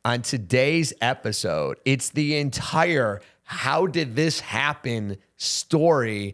on today's episode, it's the entire how did this happen story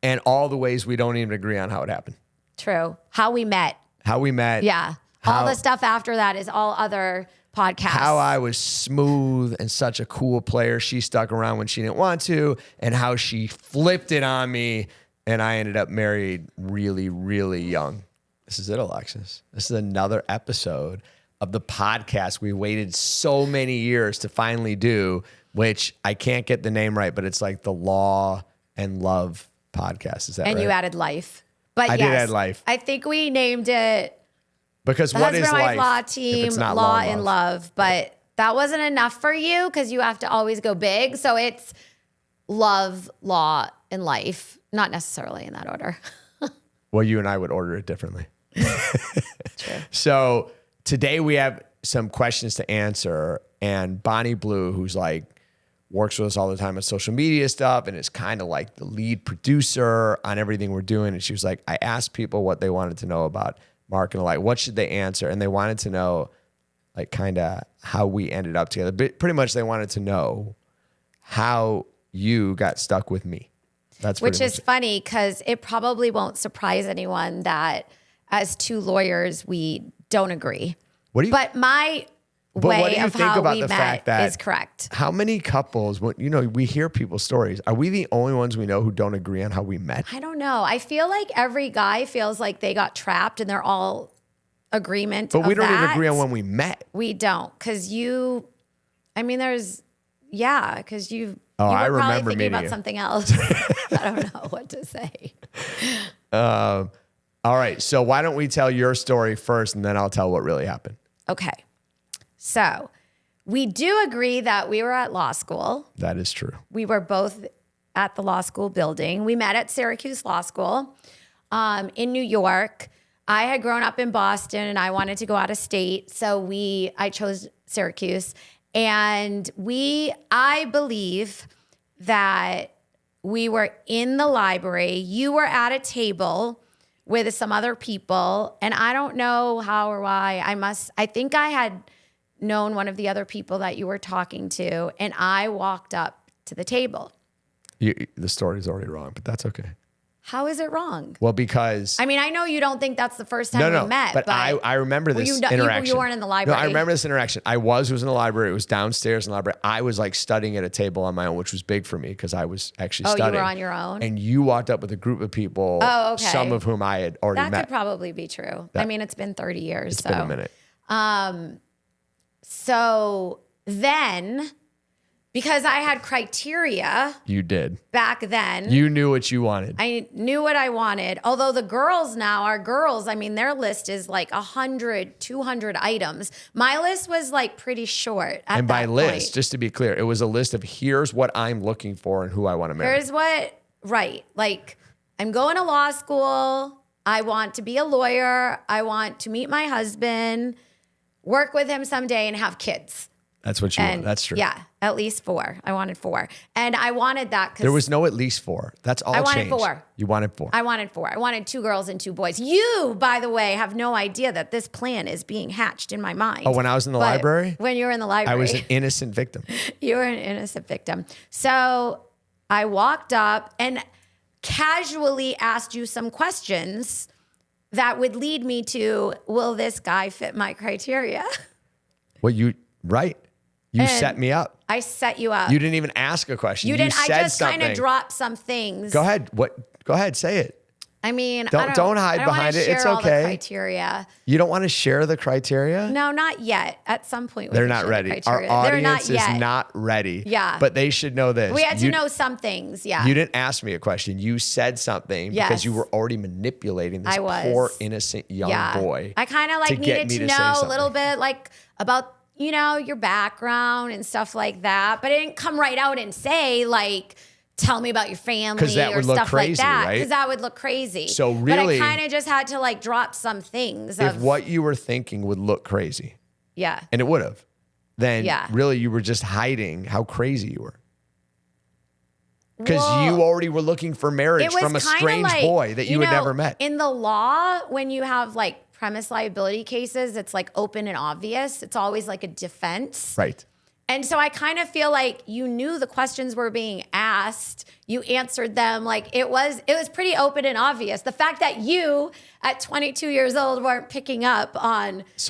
and all the ways we don't even agree on how it happened. True. How we met. Yeah. All the stuff after that is all other podcasts. How I was smooth and such a cool player. She stuck around when she didn't want to, and how she flipped it on me, and I ended up married really, really young. This is it, Alexis. This is another episode of the podcast we waited so many years to finally do, which I can't get the name right, but it's like the Law and Love podcast. Is that right? And you added life. But I did add life. I think we named it because the what is Husband and life? Wife Law Team, Law and Love. But that wasn't enough for you because you have to always go big. So it's love, law, and life. Not necessarily in that order. Well, you and I would order it differently. True. So today we have some questions to answer, and Bonnie Blue, who's like works with us all the time on social media stuff and is kind of like the lead producer on everything we're doing. And she was like, I asked people what they wanted to know about Mark and Alike. What should they answer? And they wanted to know like kind of how we ended up together. But pretty much they wanted to know how you got stuck with me. Which is funny because it probably won't surprise anyone that as two lawyers, we don't agree. But my way of how we met is correct. How many couples, we hear people's stories. Are we the only ones we know who don't agree on how we met? I don't know. I feel like every guy feels like they got trapped and they're all agreement. But we don't even agree on when we met. We don't. Because you were I remember probably thinking about you. something else. I don't know what to say. All right. So why don't we tell your story first and then I'll tell what really happened. Okay. So we do agree that we were at law school. That is true. We were both at the law school building. We met at Syracuse Law School in New York. I had grown up in Boston and I wanted to go out of state. So I chose Syracuse. And I believe that we were in the library. You were at a table with some other people. And I don't know how or why. I think I had known one of the other people that you were talking to. And I walked up to the table. The story's already wrong, but that's okay. How is it wrong? Well, because... I mean, I know you don't think that's the first time we met. But I remember this interaction. You weren't in the library. No, I remember this interaction. I was in the library. It was downstairs in the library. I was like studying at a table on my own, which was big for me because I was actually studying. Oh, you were on your own? And you walked up with a group of people, some of whom I had already met. That could probably be true. I mean, it's been 30 years. It's been a minute. So then... Because I had criteria. You did. Back then. You knew what you wanted. I knew what I wanted. Although the girls now are girls. I mean, their list is like 100, 200 items. My list was like pretty short at And by that list, point. just to be clear, it was a list of here's what I'm looking for and who I want to marry. Like I'm going to law school. I want to be a lawyer. I want to meet my husband, work with him someday and have kids. That's what you want. That's true. Yeah, at least 4. I wanted 4. And I wanted that because... There was no at least 4. That's all changed. I wanted 4. You wanted 4. I wanted 4. I wanted 2 girls and 2 boys. You, by the way, have no idea that this plan is being hatched in my mind. Oh, when I was in the library? When you were in the library. I was an innocent victim. You were an innocent victim. So I walked up and casually asked you some questions that would lead me to, will this guy fit my criteria? Well, right. You set me up. I set you up. You didn't even ask a question. You didn't. I just kind of dropped some things. Go ahead. Go ahead. Say it. I mean, don't hide behind it. It's okay. All the criteria. You don't want to share the criteria? No, not yet. At some point, they're not ready. Our audience is not ready. Yeah, but they should know this. We had to know some things. Yeah. You didn't ask me a question. You said something because you were already manipulating this poor innocent young boy. I kind of like needed to know a little bit like about your background and stuff like that. But I didn't come right out and say like, tell me about your family or stuff like that. Because that would look crazy. So really, but I kind of just had to like drop some things. If what you were thinking would look crazy. Yeah. And it would have. Then really you were just hiding how crazy you were. Because you already were looking for marriage from a strange boy that you had never met. In the law, when you have like premise liability cases, it's like open and obvious. It's always like a defense. Right. And so I kind of feel like you knew the questions were being asked. You answered them. Like it was pretty open and obvious. The fact that you at 22 years old weren't picking up on this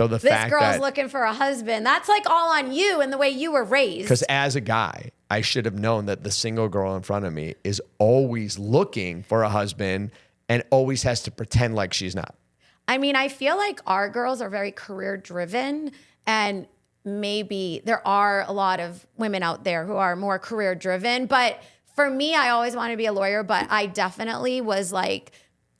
girl's looking for a husband, that's like all on you and the way you were raised. Because as a guy, I should have known that the single girl in front of me is always looking for a husband and always has to pretend like she's not. I mean, I feel like our girls are very career driven, and maybe there are a lot of women out there who are more career driven. But for me, I always wanted to be a lawyer, but I definitely was like,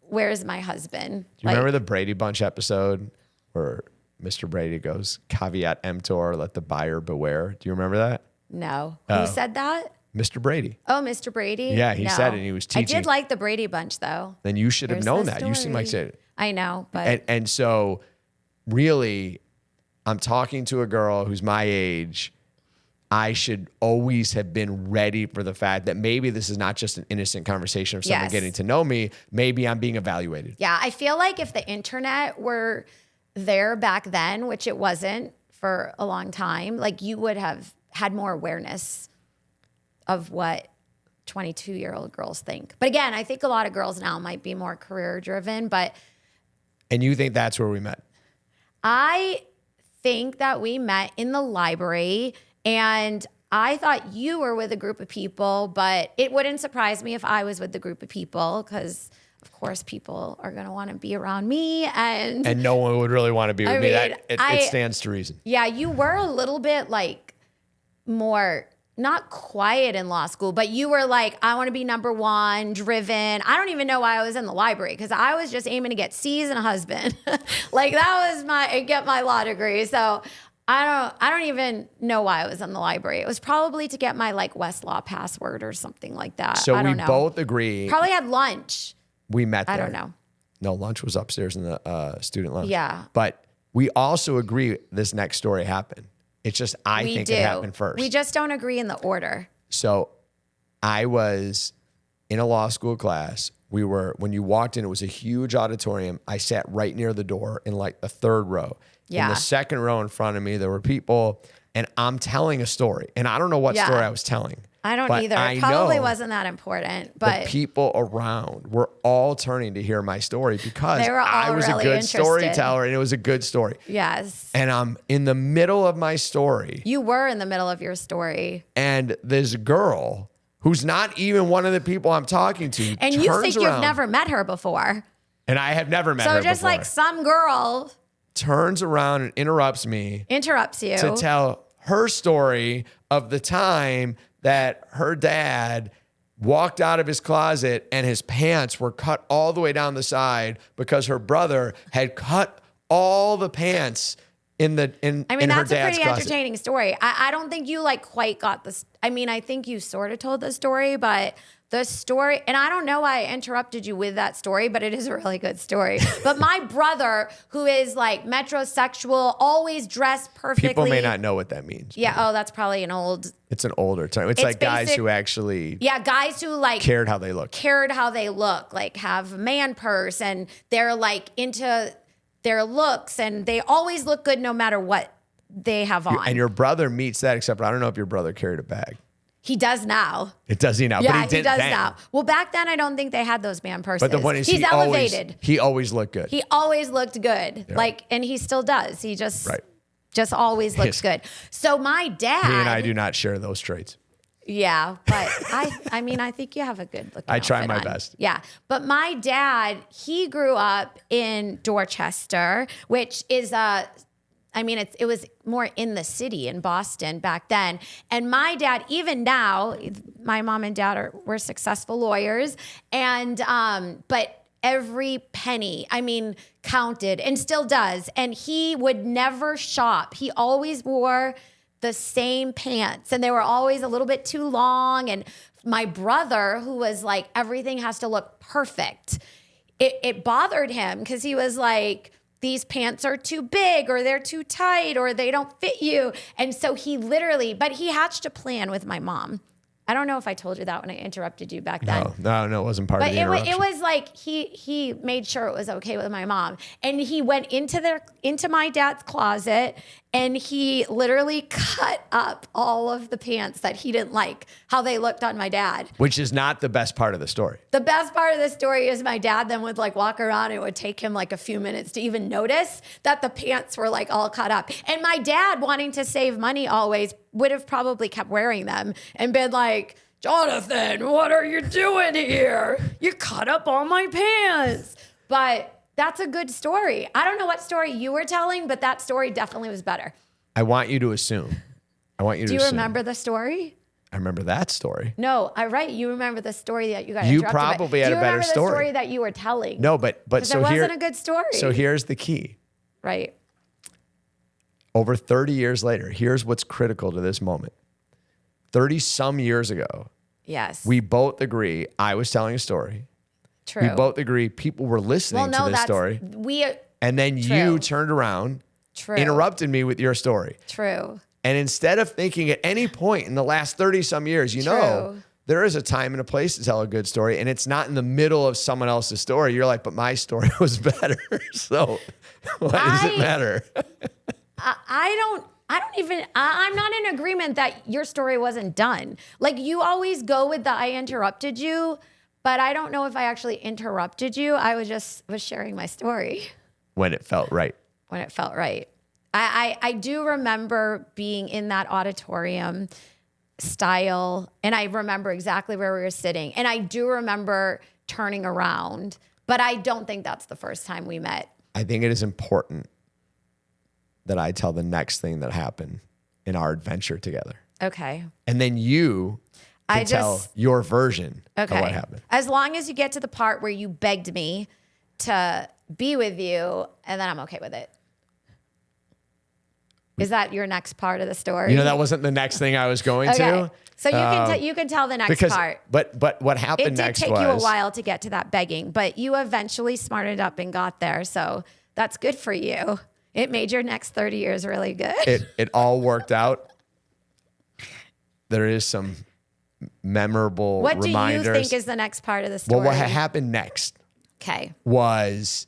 where's my husband? Do you remember the Brady Bunch episode where Mr. Brady goes, caveat emptor, let the buyer beware? Do you remember that? No. Who said that? Mr. Brady. Oh, Mr. Brady? Yeah, he said it, and he was teaching. I did like the Brady Bunch, though. Then you should have Here's known the that. You seem like story. it. I know, but And so really, I'm talking to a girl who's my age. I should always have been ready for the fact that maybe this is not just an innocent conversation of someone Yes. getting to know me. Maybe I'm being evaluated. yeah, I feel like if the internet were there back then, which it wasn't for a long time, like you would have had more awareness of what 22-year-old girls think. But again, I think a lot of girls now might be more career driven, but And you think that's where we met? I think that we met in the library, and I thought you were with a group of people, but it wouldn't surprise me if I was with the group of people because, of course, people are going to want to be around me. And no one would really want to be with me. mean, It stands to reason. yeah, you were a little bit like more not quiet in law school, but you were like, I want to be number one, driven. I don't even know why I was in the library because I was just aiming to get C's and a husband. Like that was get my law degree. So I don't even know why I was in the library. It was probably to get my like Westlaw password or something like that. So I we don't know. both agree. Probably had lunch. We met there. I don't know. No, lunch was upstairs in the student lounge. Yeah. But we also agree this next story happened. It's just I We think do. it happened first. We just don't agree in the order. So I was in a law school class. When you walked in, it was a huge auditorium. I sat right near the door in like the third row. Yeah. In the second row in front of me, there were people, and I'm telling a story. And I don't know what Yeah. story I was telling. I don't but either. I It probably know wasn't that important, but the people around were all turning to hear my story because They were all I was really a good interested. storyteller and it was a good story. yes. And I'm in the middle of my story, You were in the middle of your story. and this girl who's not even one of the people I'm talking to And you think around, you've never met her before. and I have never met So her just before, like some girl turns around and interrupts me interrupts you. to tell her story of the time that her dad walked out of his closet and his pants were cut all the way down the side because her brother had cut all the pants in her that's a dad's pretty closet. entertaining story. I don't think you like quite got this. I mean, I think you sort of told the story, but the story, and I don't know why I interrupted you with that story, but it is a really good story. But my brother, who is like metrosexual, always dressed perfectly. People may not know what that means. Yeah. Oh, that's probably an old. It's an older term. It's like guys basic- who actually Yeah, guys who like cared how they looked. cared how they look, like have a man purse, and they're like into their looks, and they always look good no matter what they have on. And your brother meets that, except I don't know if your brother carried a bag. He does now. It does he now, Yeah, but he did does then. now. Well, back then I don't think they had those man purses. But the point is, he's elevated. he always looked good. He always looked good. Like, and he still does. He just always looks good. So my dad. He and I do not share those traits. Yeah, but I mean, I think you have a good looking. I try outfit my on. best. Yeah, but my dad, he grew up in Dorchester, which is it was more in the city in Boston back then. And my dad, even now, my mom and dad were successful lawyers, and but every penny, counted and still does. And he would never shop. He always wore the same pants, and they were always a little bit too long. And my brother, who was like, everything has to look perfect, it bothered him because he was like, these pants are too big, or they're too tight, or they don't fit you. And so he hatched a plan with my mom. I don't know if I told you that when I interrupted you back then. No, it wasn't part of But the interruption. it was like he made sure it was okay with my mom, and he went into my dad's closet, and he literally cut up all of the pants that he didn't like how they looked on my dad. Which is not the best part of the story. The best part of the story is my dad then would like walk around. It would take him like a few minutes to even notice that the pants were like all cut up. And my dad, wanting to save money always, would have probably kept wearing them and been like, Jonathan, what are you doing here? You cut up all my pants. But that's a good story. I don't know what story you were telling, but that story definitely was better. I want you to assume. Do you remember the story? I remember that story. No, you remember the story that you got You interrupted by. probably had a better story. Do you remember the story that you were telling? No, but so it here wasn't a good story. So here's the key. Right. Over 30 years later, here's what's critical to this moment. 30 some years ago, Yes. we both agree I was telling a story. True. We both agree people were listening to this story. And then you turned around, interrupted me with your story. True. And instead of thinking at any point in the last 30 some years, you know, there is a time and a place to tell a good story, and it's not in the middle of someone else's story. You're like, but my story was better. So why does it matter? I'm not in agreement that your story wasn't done. Like, you always go with the I interrupted you, but I don't know if I actually interrupted you. I was sharing my story. When it felt right. When it felt right. I do remember being in that auditorium style, and I remember exactly where we were sitting. And I do remember turning around, but I don't think that's the first time we met. I think it is important that I tell the next thing that happened in our adventure together. Okay. And then you can tell your version of what happened. As long as you get to the part where you begged me to be with you, and then I'm okay with it. Is that your next part of the story? You know, that wasn't the next thing I was going to. So you can tell the next part. But what happened next was... It did take you a while to get to that begging, but you eventually smarted up and got there. So that's good for you. It made your next 30 years really good. It all worked out. There is some memorable reminders. What do you think is the next part of the story? Well, what happened next was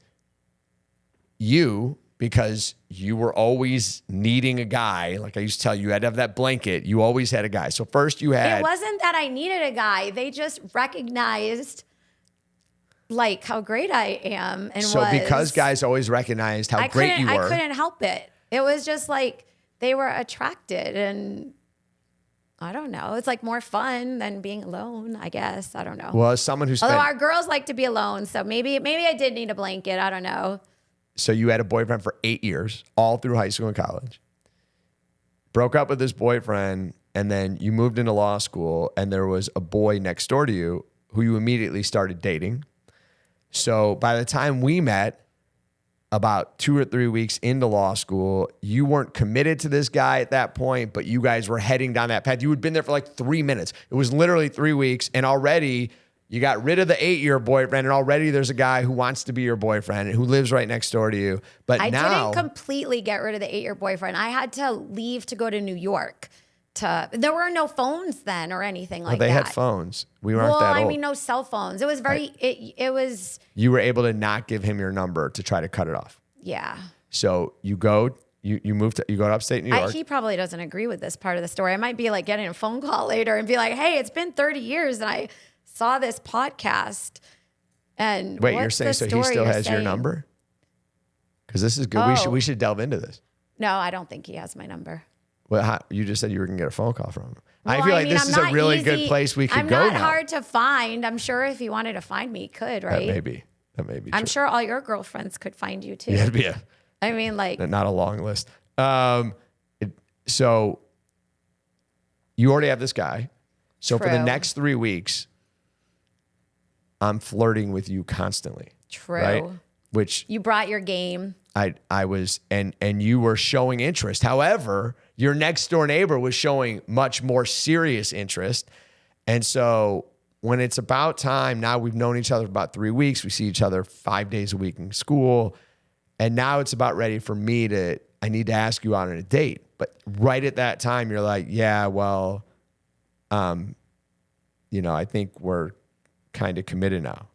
you, because you were always needing a guy. Like I used to tell you, you had to have that blanket. You always had a guy. So first you had... It wasn't that I needed a guy. They just recognized like how great I am. And so because guys always recognized how great you were. I couldn't help it. It was just like they were attracted, and I don't know. It's like more fun than being alone, I guess. I don't know. Well, as someone who Although our girls like to be alone, so maybe I did need a blanket. I don't know. So you had a boyfriend for 8 years, all through high school and college. Broke up with this boyfriend, and then you moved into law school, and there was a boy next door to you who you immediately started dating. So by the time we met, about 2 or 3 weeks into law school, you weren't committed to this guy at that point, but you guys were heading down that path. You had been there for like 3 minutes. It was literally 3 weeks, and already you got rid of the 8-year boyfriend, and already there's a guy who wants to be your boyfriend and who lives right next door to you. But I now... didn't completely get rid of the 8-year boyfriend. I had to leave to go to New York. There were no phones then or anything like that. They had phones. We weren't that old. Well, I mean, no cell phones. It was it was... You were able to not give him your number to try to cut it off. Yeah. So you go to upstate New York. He probably doesn't agree with this part of the story. I might be like getting a phone call later and be like, hey, it's been 30 years and I saw this podcast. And wait, you're saying so he still has your number? Because this is good. Oh. We should delve into this. No, I don't think he has my number. Well, you just said you were going to get a phone call from him. Well, I feel like this is a really good place we could go now. I'm not hard to find. I'm sure if he wanted to find me, he could, right? That may be I'm true. sure all your girlfriends could find you too. Yeah. I mean, like... Not a long list. So you already have this guy. So for the next 3 weeks, I'm flirting with you constantly. True. Right? Which... You brought your game. I was, and you were showing interest. However, your next door neighbor was showing much more serious interest. And so when it's about time, now we've known each other for about 3 weeks. We see each other 5 days a week in school. And now it's about ready for me I need to ask you out on a date. But right at that time, you're like, yeah, well, I think we're kind of committed now.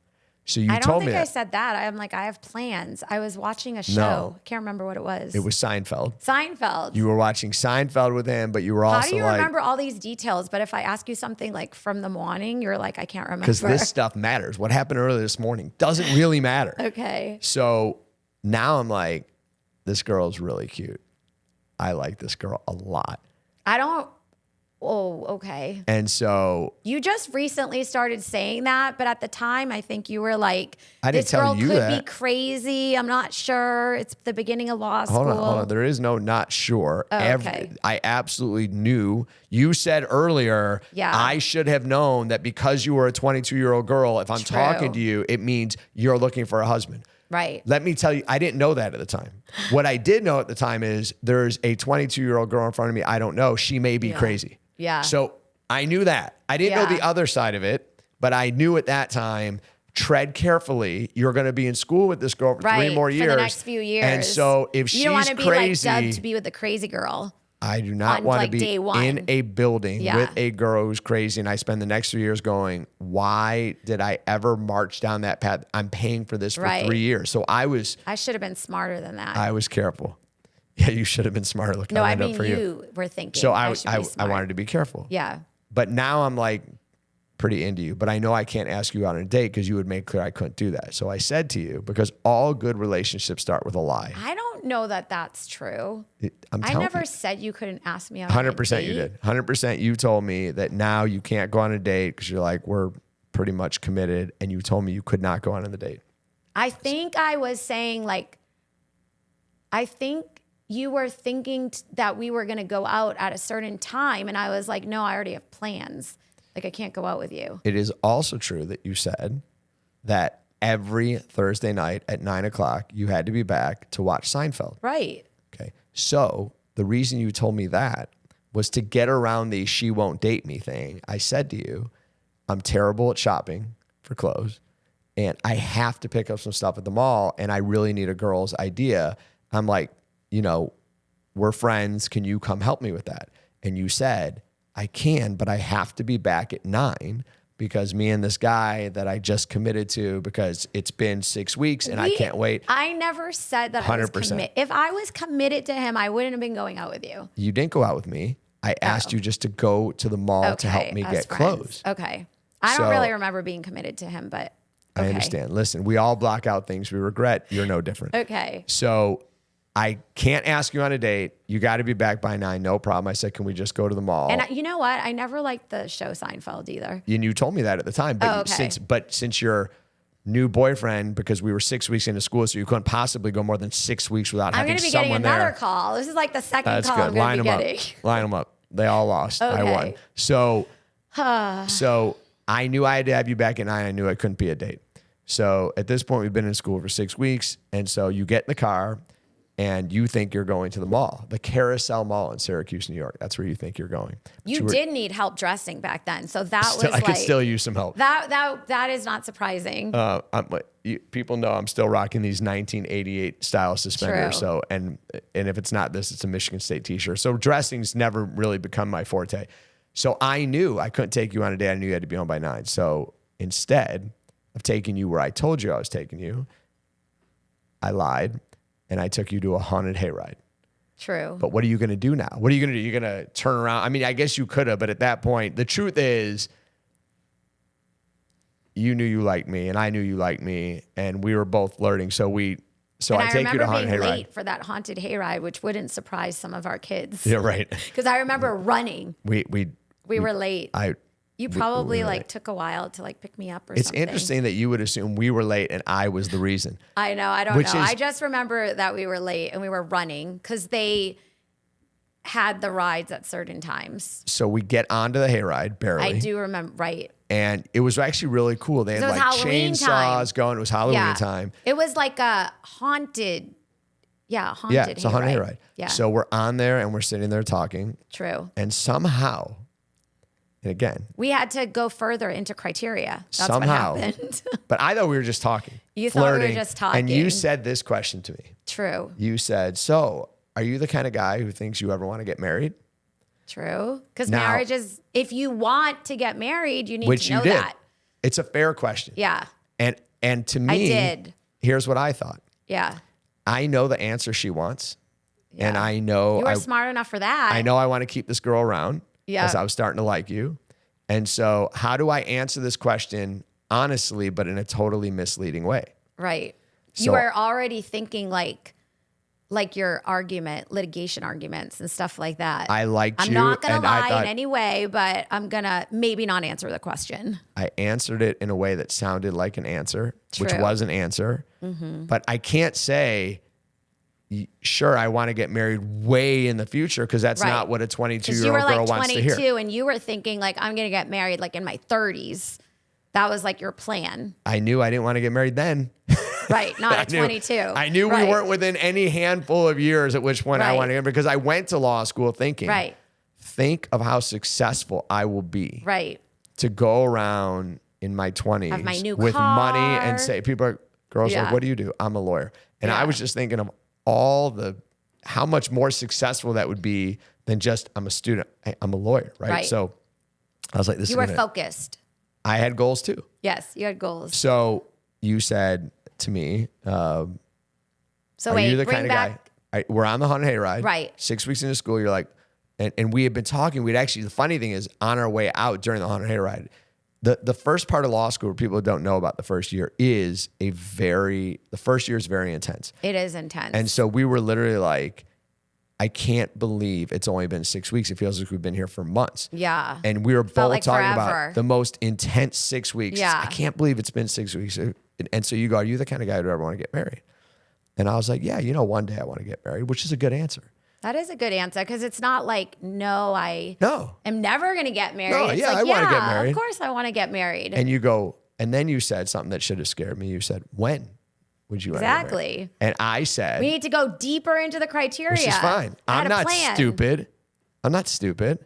So you I don't told think me I that. said that. I'm like, I have plans. I was watching a show. No. I can't remember what it was. It was Seinfeld. Seinfeld. You were watching Seinfeld with him, but you were also How do you like, remember all these details? But if I ask you something like from the morning, you're like, I can't remember. because this stuff matters. What happened earlier this morning doesn't really matter. Okay. So now I'm like, this girl's really cute. I like this girl a lot. I don't. Oh, okay. And so You just recently started saying that, but at the time, I think you were like, I didn't this tell girl you could that. be crazy. I'm not sure. It's the beginning of law school. hold on. There is no not sure. Oh, okay. I absolutely knew. You said earlier, Yeah. I should have known that because you were a 22-year-old girl, if I'm True. talking to you, it means you're looking for a husband. Right. Let me tell you, I didn't know that at the time. What I did know at the time is there's a 22-year-old girl in front of me. I don't know. She may be crazy. Yeah. So I knew that. I didn't know the other side of it, but I knew at that time, tread carefully. You're going to be in school with this girl for 3 more years. For the next few years. And so if you don't want she's to be crazy, like dubbed to be with the crazy girl. I do not on, want like, to be day one. in a building Yeah. with a girl who's crazy. And I spend the next 3 years going, why did I ever march down that path? I'm paying for this for 3 years. So I should have been smarter than that. was careful. Yeah, you should have been smarter. Look, no, how I ended up mean, for you. you were thinking. So I wanted to be careful. Yeah. But now I'm like pretty into you. But I know I can't ask you out on a date because you would make clear I couldn't do that. So I said to you, because all good relationships start with a lie. I don't know that that's true. I'm I telling never you. said you couldn't ask me out. on a 100% you date. did. 100% you told me that now you can't go on a date because you're like, we're pretty much committed. And you told me you could not go on the date. I think I was saying like, I think you were thinking that we were going to go out at a certain time. And I was like, no, I already have plans. Like I can't go out with you. It is also true that you said that every Thursday night at 9:00, you had to be back to watch Seinfeld. Right. Okay. So the reason you told me that was to get around the she won't date me thing. I said to you, I'm terrible at shopping for clothes and I have to pick up some stuff at the mall and I really need a girl's idea. I'm like, we're friends. Can you come help me with that? And you said, I can, but I have to be back at 9 because me and this guy that I just committed to because it's been 6 weeks and I can't wait. I never said that 100%. I was committed. If I was committed to him, I wouldn't have been going out with you. You didn't go out with me. I asked you just to go to the mall to help me get clothes. Okay. I don't really remember being committed to him, but okay. I understand. Listen, we all block out things we regret. You're no different. Okay. So I can't ask you on a date. You got to be back by 9. No problem. I said, can we just go to the mall? And you know what? I never liked the show Seinfeld either. And you told me that at the time. But since your new boyfriend, because we were 6 weeks into school, so you couldn't possibly go more than 6 weeks without I'm having going to be someone getting there. another call. This is like the second That's call good. I'm going to be getting. Line them up. They all lost. I Okay. won. So I knew I had to have you back at 9. I knew it couldn't be a date. So at this point, we've been in school for 6 weeks. And so you get in the car and you think you're going to the mall, the Carousel Mall in Syracuse, New York. That's where you think you're going. But You did need help dressing back then. So that was I could still use some help. that is not surprising. People know I'm still rocking these 1988 style suspenders. True. So, and if it's not this, it's a Michigan State t-shirt. So dressing's never really become my forte. So I knew I couldn't take you on a date. I knew you had to be home by 9. So instead of taking you where I told you I was taking you, I lied and I took you to a haunted hayride. True. But what are you going to do now? What are you going to do? You're going to turn around? I mean, I guess you could have, but at that point, the truth is you knew you liked me and I knew you liked me and we were both flirting. So I take you to haunted hayride. I remember being late for that haunted hayride, which wouldn't surprise some of our kids. Yeah, right. Because I remember running. We were late. You probably took a while to pick me up or something. It's interesting that you would assume we were late and I was the reason. I know. I don't know. I just remember that we were late and we were running because they had the rides at certain times. So we get onto the hayride, barely. I do remember, right. And it was actually really cool. They had Halloween chainsaws time. going. It was Halloween time. It was like a haunted. Yeah, it's a haunted hayride. Yeah. So we're on there and we're sitting there talking. True. And somehow, and again, we had to go further into criteria. That's somehow, what happened. But I thought we were just talking. You flirting, thought we were just talking. And you said this question to me. True. You said, so are you the kind of guy who thinks you ever want to get married? True. Because Now- marriage is, if you want to get married, you need Which to know you did. that. It's a fair question. Yeah. And to me, did. Here's what I thought. Yeah. I know the answer she wants. And Yeah. I know You were smart enough for that. I know I want to keep this girl around Yeah. as I was starting to like you. And so how do I answer this question honestly, but in a totally misleading way? Right. So- You were already thinking like your litigation arguments and stuff like that. I liked I'm you. not going to and I lie thought in any way, but I'm going to maybe not answer the question. I answered it in a way that sounded like an answer, which True. was an answer. But I can't say, sure, I want to get married way in the future because that's Right. not what a Because you were 22-year-old girl like wants to 22 hear. and you were thinking like, I'm going to get married like in my 30s. That was like your plan. I knew I didn't want to get married then. Right. Not at 22. I knew Right. we weren't within any handful of years at which point I Right. wanted to get married because I went to law school thinking, Right. think of how successful I will be Right. to go around in my 20s Have my new with money car. and say, girls are Yeah. like, what do you do? I'm a lawyer. And I Yeah. was just thinking of how much more successful that would be than just I'm a student. I'm a lawyer, right? Right. So I was like, this You is were gonna, focused. I had goals too. Yes. You had goals. So you said to me, So are wait, you the bring kind of back. guy? We're on the haunted hayride. Right. 6 weeks into school, you're like, and we had been talking. The funny thing is, on our way out during the haunted hayride, the first part of law school, people don't know about the first year, the first year is very intense. It is intense. And so we were literally like, I can't believe it's only been 6 weeks. It feels like we've been here for months. yeah. And we were both like talking forever. about the most intense 6 weeks. Yeah. I can't believe it's been 6 weeks. And so you go, are you the kind of guy who'd ever want to get married? And I was like, yeah, one day I want to get married, which is a good answer. That is a good answer because it's not like, no, I No. am never going to get married. No, It's yeah, like, I wanna get yeah, married. of course I want to get married. And you go, and then you said something that should have scared me. You said, when would you want to get married? Exactly. And I said, We need to go deeper into the criteria. which is fine. I had I'm a not plan. stupid. I'm not stupid.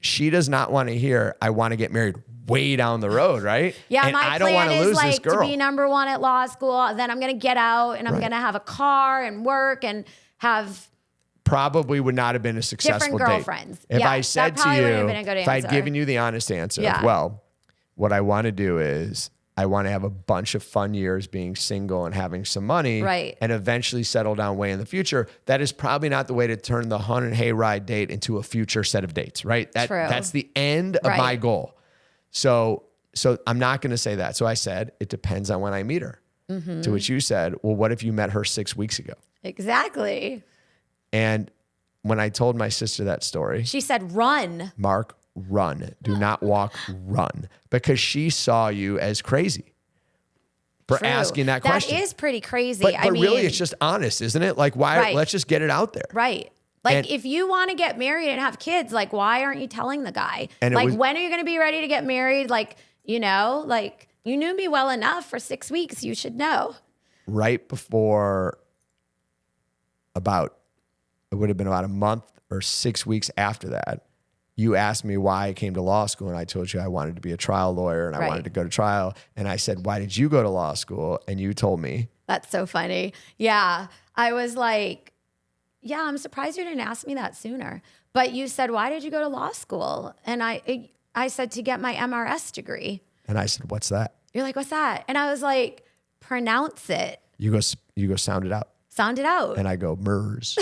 She does not want to hear, I want to get married way down the road, right? Yeah, and my I don't want plan to is lose this like to girl. be number one at law school. Then I'm going to get out and I'm Right. going to have a car and work and have Probably would not have been a successful different date. girlfriends. If Yeah, I said that to probably you, wouldn't have been a good if I'd answer. given you the honest answer, Yeah. well, what I want to do is I want to have a bunch of fun years being single and having some money Right. and eventually settle down way in the future. That is probably not the way to turn the haunted hayride date into a future set of dates, right? True. That's the end of my Right. goal. So I'm not going to say that. So I said, it depends on when I meet her. Mm-hmm. To which you said, well, what if you met her 6 weeks ago? exactly. And when I told my sister that story, She said, run. Mark, run. Do not walk, run. Because she saw you as crazy for True. asking that question. That is pretty crazy. but I mean, really, it's just honest, isn't it? Like, why? Right. Let's just get it out there. right. Like And- if you want to get married and have kids, like why aren't you telling the guy? And it Like was- when are you going to be ready to get married? Like, like you knew me well enough for 6 weeks. You should know. Right before it would have been about a month or 6 weeks after that, you asked me why I came to law school. And I told you I wanted to be a trial lawyer and I Right. wanted to go to trial. And I said, why did you go to law school? And you told me, That's so funny. Yeah. I was like, yeah, I'm surprised you didn't ask me that sooner. But you said, why did you go to law school? And I said, to get my MRS degree. and I said, what's that? You're like, what's that? And I was like, pronounce it. You go sound it out. Sound it out. And I go, MERS.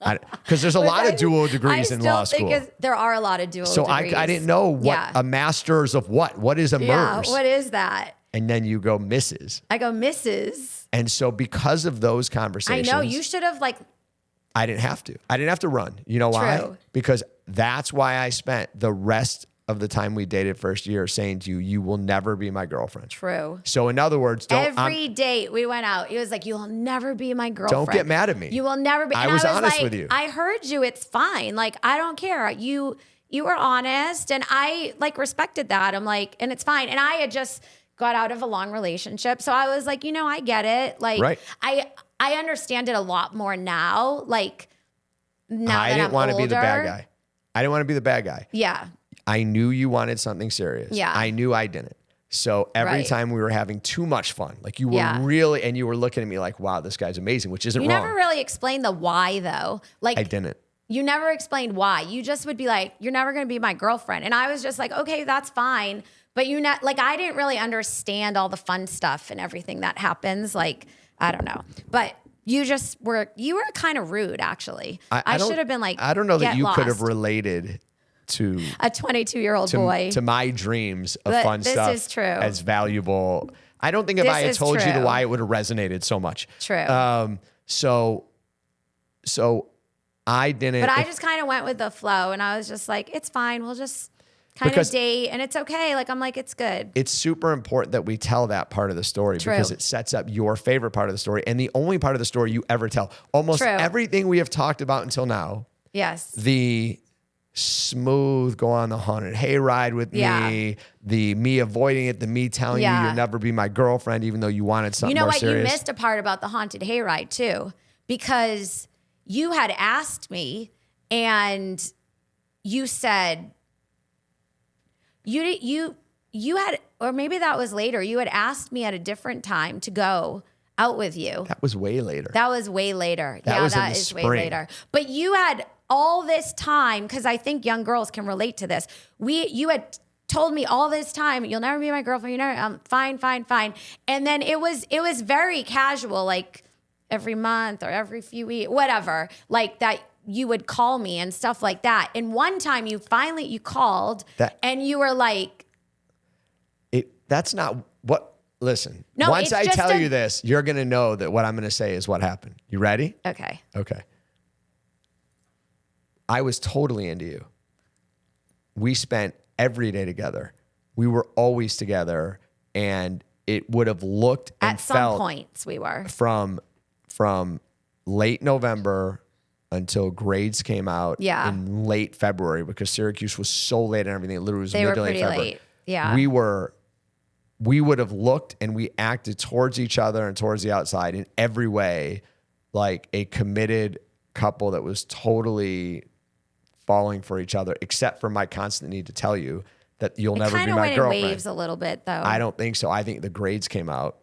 Because there's a lot of dual degrees in law school. There are a lot of dual So degrees. I didn't know what Yeah. a master's of what. What is a Yeah, MERS? what is that? And then you go Mrs. I go, Mrs. And so because of those I conversations, know, you should have like, I didn't have to. I didn't have to run. You know why? True. Because that's why I spent the rest of the time we dated first year saying to you, you will never be my girlfriend. true. So in other words, Every date we went out, he was like, you'll never be my girlfriend. don't get mad at me. You will never be. I And was honest like, with you. I heard you. It's fine. Like, I don't care. You were honest. And I like respected that. I'm like, and it's fine. And I had just got out of a long relationship. So I was like, I get it. Like, Right. I understand it a lot more now. Like, now I that didn't I'm want to be the bad older. guy. I didn't want to be the bad guy. Yeah. I knew you wanted something serious. Yeah. I knew I didn't. So every Right. time we were having too much fun, like you were Yeah. and you were looking at me like, wow, this guy's amazing, which isn't You wrong. never really explained the why though. Like, I didn't. you never explained why. You just would be like, you're never going to be my girlfriend. And I was just like, okay, that's fine. But I didn't really understand all the fun stuff and everything that happens. Like, I don't know. But you were kind of rude, actually. I should have been like, I don't know that you could have lost. related to A 22-year-old boy. to my dreams of But fun this stuff is true. as valuable. I don't think if This I had is told you the true. why, it would have resonated so much. True. So I didn't. But I just kind of went with the flow, and I was just like, it's fine. We'll just kind of Because- date, and it's okay. Like, I'm like, it's good. It's super important that we tell that part of the story True. because it sets up your favorite part of the story and the only part of the story you ever tell. Almost True. everything we have talked about until now, Yes. the smooth go on the haunted hayride with Yeah. me, the me avoiding it, the me telling you Yeah. you'll never be my girlfriend even though you wanted something You know more what? serious. You missed a part about the haunted hayride too, because you had asked me, and you said you had, or maybe that was later. You had asked me at a different time to go out with you. That was way later. That was way later. That was in that the is way spring. later. But you had all this time, because I think young girls can relate to this. You had told me all this time, you'll never be my girlfriend. You're never, fine. And then it was very casual, like every month or every few weeks, whatever, like that. You would call me and stuff like that. And one time you called and you were like, That's not what, listen, No, once it's I just tell you this, you're going to know that what I'm going to say is what happened. You ready? okay. Okay. I was totally into you. We spent every day together. We were always together, and it would have looked and At some felt points we were. from late November until grades came out Yeah. in late February, because Syracuse was so late and everything. It literally was They were mid to late pretty February. late. Yeah. We would have looked and we acted towards each other and towards the outside in every way like a committed couple that was totally falling for each other, except for my constant need to tell you that you'll never be Kind of my went in girlfriend. waves a little bit, though. I don't think so. I think the grades came out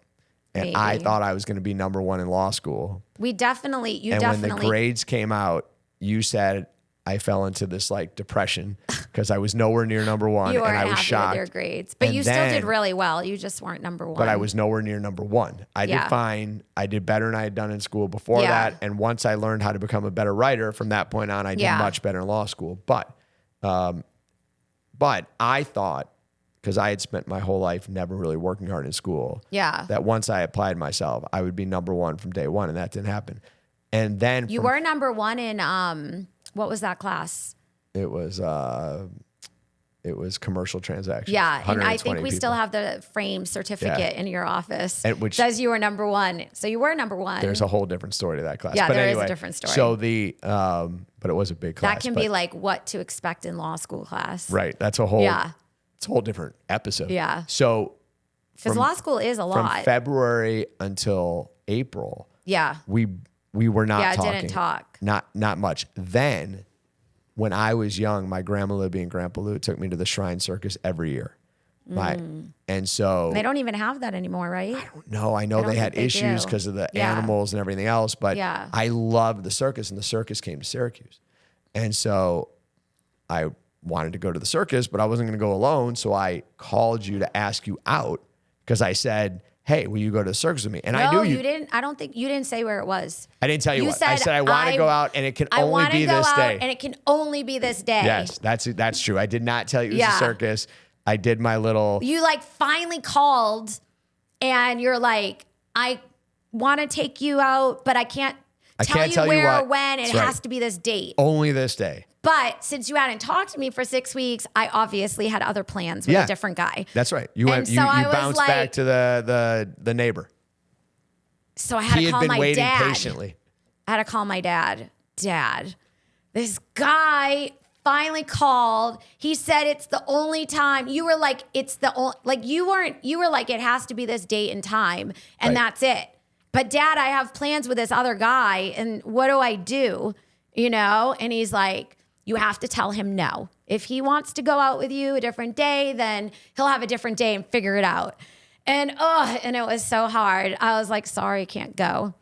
and I Maybe. thought I was going to be number one in law school. We definitely, And when the grades came out, you said I fell into this like depression because I was nowhere near number one, you and weren't I was happy shocked. with your grades, but And you still then- did really well. You just weren't number one. But I was nowhere near number one. I Yeah. did fine. I did better than I had done in school before Yeah. that. And once I learned how to become a better writer, from that point on, I did Yeah. much better in law school. But I thought, because I had spent my whole life never really working hard in school, Yeah. that once I applied myself, I would be number one from day one, and that didn't happen. And then You from- were number one in what was that class? It was commercial transactions. Yeah, and I 120 think we still people. have the frame certificate in your office. And which- says you were number one. So you were number one. There's a whole different story to that class. Yeah, but there is a anyway, different story. So but it was a big class. that can but- be like what to expect in law school class. right. That's a whole. Yeah. It's a whole different episode. Yeah. So Because law school is a from lot. February until April, Yeah. we were not Yeah, talking. didn't talk. Not much. Then, when I was young, my grandma Libby and Grandpa Lou took me to the Shrine Circus every year. And so They don't even have that anymore, right? no, I know don't they had think they issues do. because of the Yeah. animals and everything else, but Yeah. I loved the circus, and the circus came to Syracuse. And so I wanted to go to the circus, but I wasn't going to go alone. So I called you to ask you out because I said, hey, will you go to the circus with me? And I No, knew you didn't. I don't think you didn't say where it was. I didn't tell you, You what. I said, said I want to go out, and it can only wanna be go this out, day. and it can only be this day. Yes, that's true. I did not tell you it was Yeah. a circus. I did my little. You like finally called, and you're like, I want to take you out, but I can't tell you where or when. It That's right. has to be this date. Only this day. But since you hadn't talked to me for 6 weeks, I obviously had other plans with Yeah. a different guy. That's right. You And went. so You I was bounced like- back to the neighbor. So I had He to had call been my waiting dad. patiently. I had to call my dad. Dad, this guy finally called. He said it's the only time. You were like, it's the only, like you were like, it has to be this date and time, and Right. that's it. But Dad, I have plans with this other guy, and what do I do? You know? And he's like, you have to tell him no. If he wants to go out with you a different day, then he'll have a different day and figure it out. And it was so hard. I was like, sorry, can't go.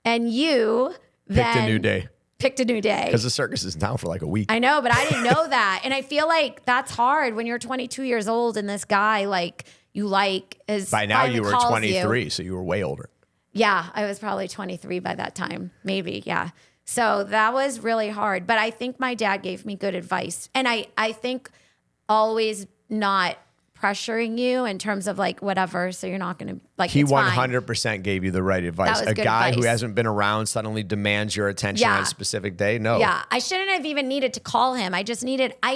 And you Picked then a new day. Picked a new day. Because the circus is down for like a week. I know, but I didn't know that. And I feel like that's hard when you're 22 years old and this guy like you like is By now you were calls 23, so you were way older. Yeah, I was probably 23 by that time, maybe. Yeah. So that was really hard. But I think my dad gave me good advice. And I think always not pressuring you in terms of like whatever. So you're not going to like, He it's fine. 100% gave you the right advice. That was A good guy who advice. hasn't been around suddenly demands your attention Yeah. on a specific day. No. Yeah. I shouldn't have even needed to call him. I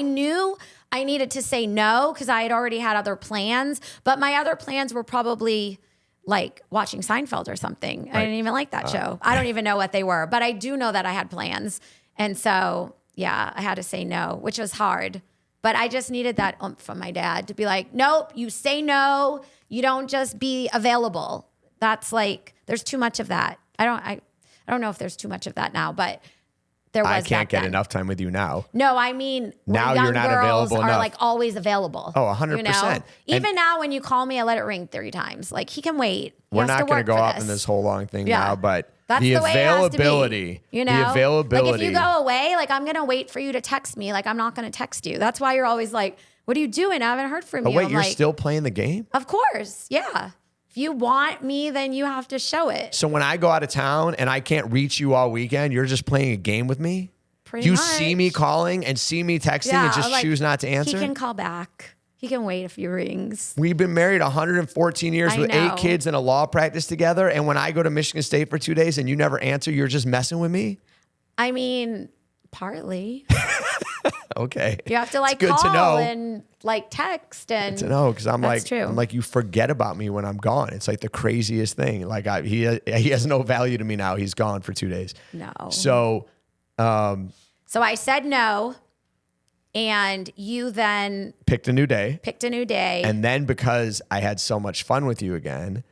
knew I needed to say no because I had already had other plans. But my other plans were probably like watching Seinfeld or something. I didn't even like that show. I don't even know what they were, but I do know that I had plans. And so, yeah, I had to say no, which was hard. But I just needed that oomph from my dad to be like, nope, you say no. You don't just be available. That's like, there's too much of that. I don't know if there's too much of that now, but there was I can't that get then. enough time with you now. No, I mean, Now when you're young not girls available are enough. like always available. Oh, 100%. Even now when you call me, I let it ring 3 times. Like he can wait. He We're has not to going work to go for off in this whole long thing Yeah. now, but That's the the way it has to be, availability, you know? the availability. Like if you go away, like I'm going to wait for you to text me. Like I'm not going to text you. That's why you're always like, what are you doing? I haven't heard from Oh, you. wait, I'm you're like, still playing the game? of course. Yeah. If you want me, then you have to show it. So when I go out of town and I can't reach you all weekend, you're just playing a game with me? Pretty You much. see me calling and see me texting Yeah, and just like, choose not to answer? He can call back. He can wait a few rings. We've been married 114 years I with know. 8 kids and a law practice together. And when I go to Michigan State for 2 days and you never answer, you're just messing with me? I mean, partly. Okay. You have to like good to call know. and like text and To know, because I'm That's like, true. I'm like, you forget about me when I'm gone. It's like the craziest thing. Like he has no value to me now. He's gone for 2 days. no. So So I said no, and you then picked a new day. picked a new day. And then because I had so much fun with you again,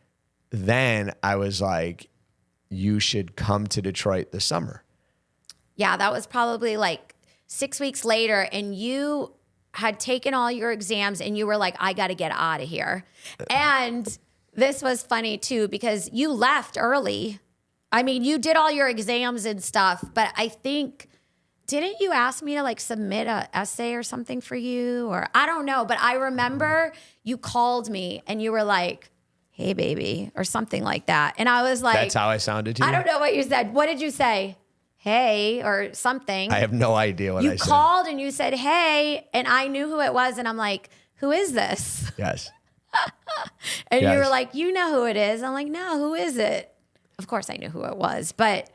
then I was like, you should come to Detroit this summer. Yeah, that was probably like 6 weeks later, and you had taken all your exams and you were like, I got to get out of here. And this was funny too, because you left early. I mean, you did all your exams and stuff, but I think, didn't you ask me to like submit a essay or something for you? Or I don't know, but I remember you called me and you were like, hey baby, or something like that. And I was like, That's how I sounded to you? I don't know what you said. What did you say? Hey, or something. I have no idea what You I said. called and you said, hey, and I knew who it was. And I'm like, who is this? Yes. And you Yes. were like, you know who it is. I'm like, no, who is it? Of course I knew who it was, but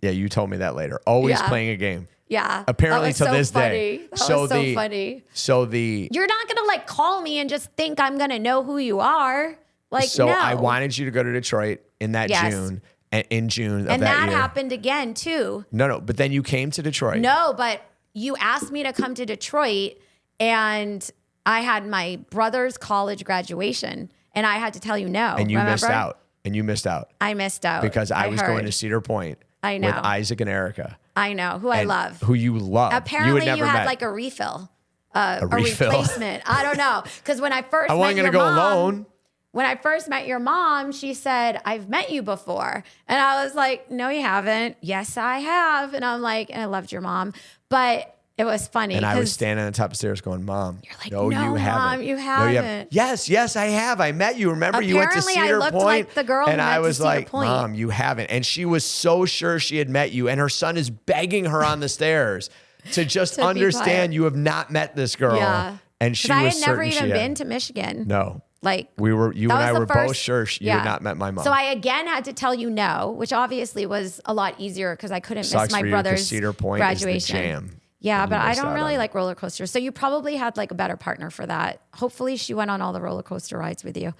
Yeah, you told me that later. Always Yeah. playing a game. yeah. Apparently that was to so this funny. day. That So was so the- funny. So the You're not going to like call me and just think I'm going to know who you are. Like, so no. I wanted you to go to Detroit in that Yes. June, in June of and that that year. happened again too. No, but then you came to Detroit. No, but you asked me to come to Detroit and I had my brother's college graduation and I had to tell you no. and you remember? missed out. And you missed out I missed out. because I was going heard. to Cedar Point I know. with Isaac and Erica. I know, who I and love. Who you love. Apparently you, had you never had met. like a refill. A refill. replacement. I don't know. Because when I first I met wasn't your going to go mom, alone. when I first met your mom, she said, I've met you before. And I was like, no, you haven't. Yes, I have. And I'm like, and I loved your mom. But it was funny. And I was 'cause standing on the top of the stairs going, Mom, You're like, no, "No, you Mom, haven't. you No, haven't." Yes, I have. I met you. Remember, you went to Apparently, I Cedar looked Point. like the girl who and went I to was Cedar like, Point. Mom, you haven't. And she was so sure she had met you. And her son is begging her on the stairs to just To be understand quiet. you have not met this girl. Yeah. And she Because I was had never certain she even had. been to Michigan. No. Like, You that and I was were the both first- sure you had not met my mom. So I again had to tell you no, which obviously was a lot easier because I couldn't Sucks miss my for you 'cause brother's Cedar Point graduation. is the jam. Yeah, And you but I missed don't out really on it. like roller coasters. So you probably had like a better partner for that. Hopefully she went on all the roller coaster rides with you.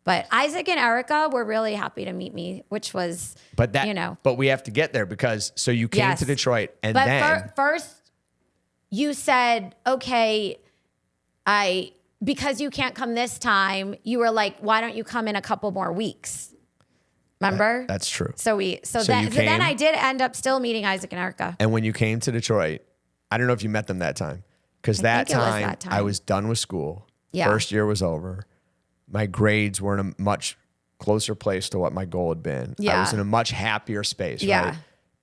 But Isaac and Erica were really happy to meet me, which was, But that, you know. but we have to get there because so you came Yes. to Detroit and But then first, you said, okay, because you can't come this time, you were like, why don't you come in a couple more weeks? Remember? that's true. So you then came- I did end up still meeting Isaac and Erica. And when you came to Detroit, I don't know if you met them that time because that think it was time, that time. I was done with school. Yeah. First year was over. My grades were in a much closer place to what my goal had been. I Yeah. was in a much happier space. Yeah. Right?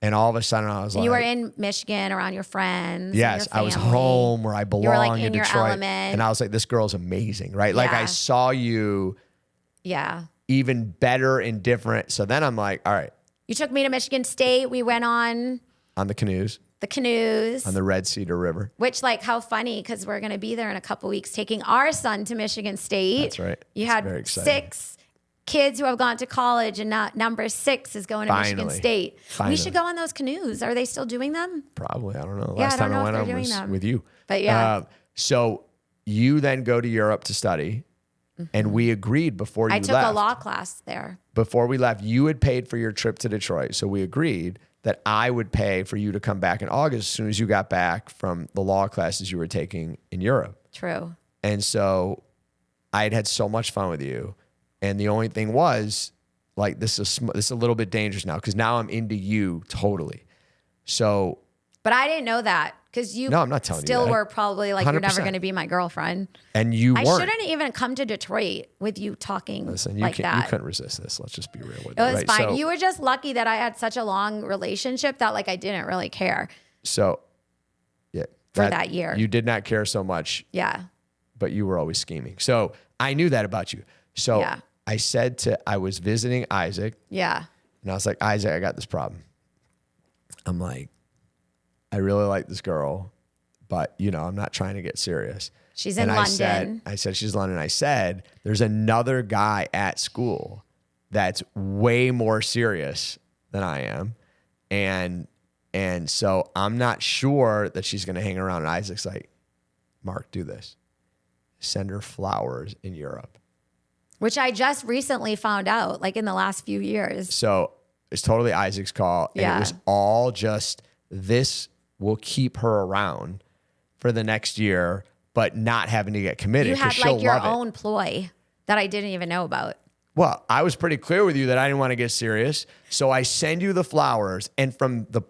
And all of a sudden I was like, you were in Michigan around your friends. and yes, your I was family. home where I belong You were like in in your Detroit. element. And I was like, this girl's amazing, right? Like I Yeah. saw you Yeah. even better and different. So then I'm like, all right, You took me to Michigan State. We went on on the canoes, the canoes. on the Red Cedar River. Which, like, how funny, because we're going to be there in a couple weeks taking our son to Michigan State. That's right. You It's had very exciting. 6 kids who have gone to college, and now number 6 is going to Michigan Finally. State. Finally. We should go on those canoes. Are they still doing them? Probably. I don't know. Yeah, Last I don't time I know if went they're on doing was them. with you. But yeah. So you then go to Europe to study. And we agreed before you I left. took a law class there. Before we left, you had paid for your trip to Detroit. So we agreed that I would pay for you to come back in August as soon as you got back from the law classes you were taking in Europe. True. And so I had so much fun with you. And the only thing was, like, this is a little bit dangerous now because now I'm into you totally. So But I didn't know that because you No, I'm not telling you still that. were probably like, you're never 100%. going to be my girlfriend. and you I weren't. shouldn't even come to Detroit with you talking Listen, like you that. couldn't resist this. Let's just be real with It was right? fine. So, You were just lucky that I had such a long relationship that like I didn't really care. so yeah, For that year. you did not care so much, Yeah. but you were always scheming. So I knew that about you. So Yeah. I was visiting Isaac, Yeah. and I was like, Isaac, I got this problem. I'm like, I really like this girl, but I'm not trying to get serious. She's in And London. I said, she's in London. I said, there's another guy at school that's way more serious than I am. And so I'm not sure that she's going to hang around. And Isaac's like, Mark, do this. Send her flowers in Europe. Which I just recently found out, like in the last few years. So it's totally Isaac's call. And Yeah. it was all just, this will keep her around for the next year, but not having to get committed. You 'cause had she'll like your love it. own ploy that I didn't even know about. Well, I was pretty clear with you that I didn't want to get serious. So I send you the flowers. And from the